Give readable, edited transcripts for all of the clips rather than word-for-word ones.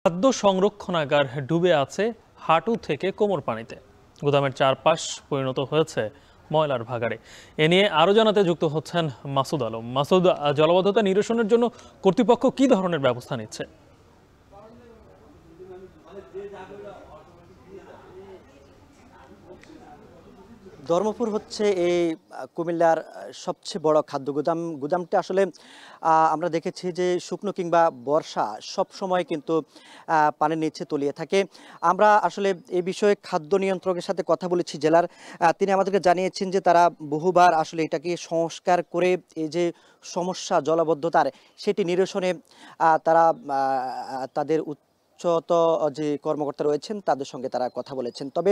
খাদ্য সংরক্ষণাগার ডুবে আছে হাঁটু থেকে কোমর পানিতে। গুদামের চারপাশ পরিণত হয়েছে ময়লার ভাগাড়ে। এ নিয়ে আরো জানাতে যুক্ত হচ্ছেন মাসুদ আলম। মাসুদ, জলাবদ্ধতা নিরসনের জন্য কর্তৃপক্ষ কি ধরনের ব্যবস্থা নিচ্ছে? ধর্মপুর হচ্ছে এই কুমিল্লার সবচেয়ে বড় খাদ্য গুদামটা আসলে আমরা দেখেছি যে শুকনো কিংবা বর্ষা সব সময় কিন্তু পানির নিচে তলিয়ে থাকে। আমরা আসলে এই বিষয়ে খাদ্য নিয়ন্ত্রকের সাথে কথা বলেছি জেলার। তিনি আমাদেরকে জানিয়েছেন যে তারা বহুবার আসলে এটাকে সংস্কার করে এই যে সমস্যা জলাবদ্ধতার সেটি নিরসনে তারা তাদের উচ্চত যে কর্মকর্তা রয়েছেন তাদের সঙ্গে তারা কথা বলেছেন। তবে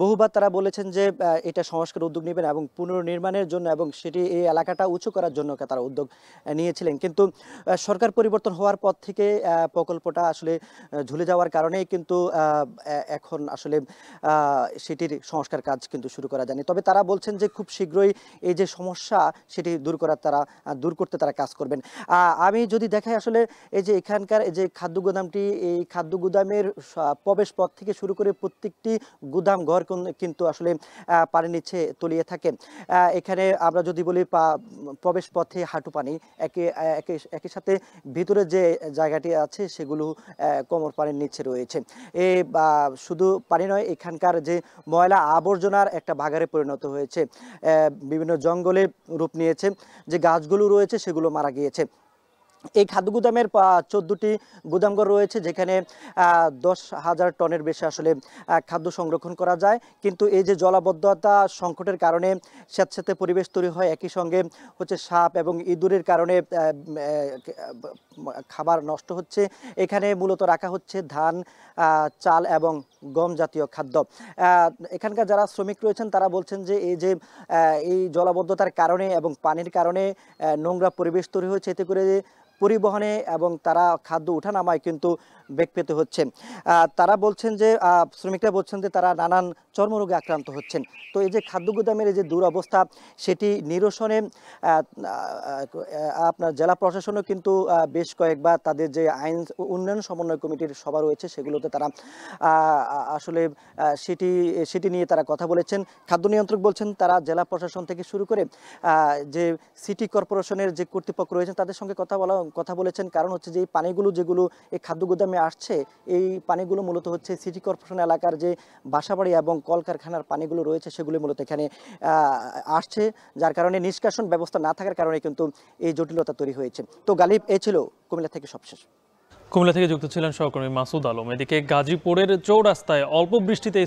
বহুবার তারা বলেছেন যে এটা সংস্কার উদ্যোগ নেবেন এবং পুনর্নির্মাণের জন্য এবং সেটি এই এলাকাটা উঁচু করার জন্য তারা উদ্যোগ নিয়েছিলেন। কিন্তু সরকার পরিবর্তন হওয়ার পর থেকে প্রকল্পটা আসলে ঝুলে যাওয়ার কারণেই কিন্তু এখন আসলে সেটির সংস্কার কাজ কিন্তু শুরু করা যায়নি। তবে তারা বলছেন যে খুব শীঘ্রই এই যে সমস্যা সেটি দূর করতে তারা কাজ করবেন। আমি যদি দেখাই আসলে এই যে এখানকার এই যে খাদ্য গুদামটি, এই খাদ্য গুদামের প্রবেশ পথ থেকে শুরু করে প্রত্যেকটি গুদাম ঘর কিন্তু আসলে পানির নিচে তলিয়ে থাকে। এখানে আমরা যদি বলি প্রবেশ পথে হাঁটু পানি, একই সাথে ভিতরে যে জায়গাটি আছে সেগুলো কোমর পানির নিচে রয়েছে। শুধু পানি নয়, এখানকার যে ময়লা আবর্জনার একটা ভাগাড়ে পরিণত হয়েছে। বিভিন্ন জঙ্গলে রূপ নিয়েছে, যে গাছগুলো রয়েছে সেগুলো মারা গিয়েছে। এই খাদ্য গুদামের 14টি গুদামঘর রয়েছে, যেখানে 10,000 টনের বেশি আসলে খাদ্য সংরক্ষণ করা যায়। কিন্তু এই যে জলাবদ্ধতা সংকটের কারণে স্যাঁতস্যাঁতে পরিবেশ তৈরি হয়, একই সঙ্গে হচ্ছে সাপ এবং ইঁদুরের কারণে খাবার নষ্ট হচ্ছে। এখানে মূলত রাখা হচ্ছে ধান, চাল এবং গম জাতীয় খাদ্য। এখানকার যারা শ্রমিক রয়েছেন তারা বলছেন যে এই জলাবদ্ধতার কারণে এবং পানির কারণে নোংরা পরিবেশ তৈরি হয়েছে, এতে করে পরিবহনে এবং তারা খাদ্য ওঠানামায় কিন্তু বেগ পেতে হচ্ছে। তারা বলছেন যে শ্রমিকরা বলছেন যে তারা নানান চর্মরোগে আক্রান্ত হচ্ছেন। তো এই যে খাদ্য গুদামের এই যে দুরবস্থা সেটি নিরসনে আপনার জেলা প্রশাসনও কিন্তু বেশ কয়েকবার তাদের যে আইন উন্নয়ন সমন্বয় কমিটির সভা রয়েছে সেগুলোতে তারা আসলে সেটি নিয়ে তারা কথা বলেছেন। খাদ্য নিয়ন্ত্রক বলছেন তারা জেলা প্রশাসন থেকে শুরু করে যে সিটি কর্পোরেশনের যে কর্তৃপক্ষ রয়েছেন তাদের সঙ্গে কথা বলেছেন। কারণ হচ্ছে যে এই পানিগুলো যেগুলো এই খাদ্য গুদামে আসছে, এই পানিগুলো মূলত হচ্ছে সিটি কর্পোরেশন এলাকার যে বাসাবাড়ি এবং কলকারখানার পানিগুলো রয়েছে সেগুলো মূলত এখানে আসছে, যার কারণে নিষ্কাশন ব্যবস্থা না থাকার কারণে কিন্তু এই জটিলতা তৈরি হয়েছে। তো গালিব, এই ছিল কুমিল্লা থেকে সবশেষ। কুমিল্লা থেকে যুক্ত ছিলেন সহকর্মী মাসুদ আলম। এদিকে গাজীপুরের চৌরাস্তায় অল্প বৃষ্টিতে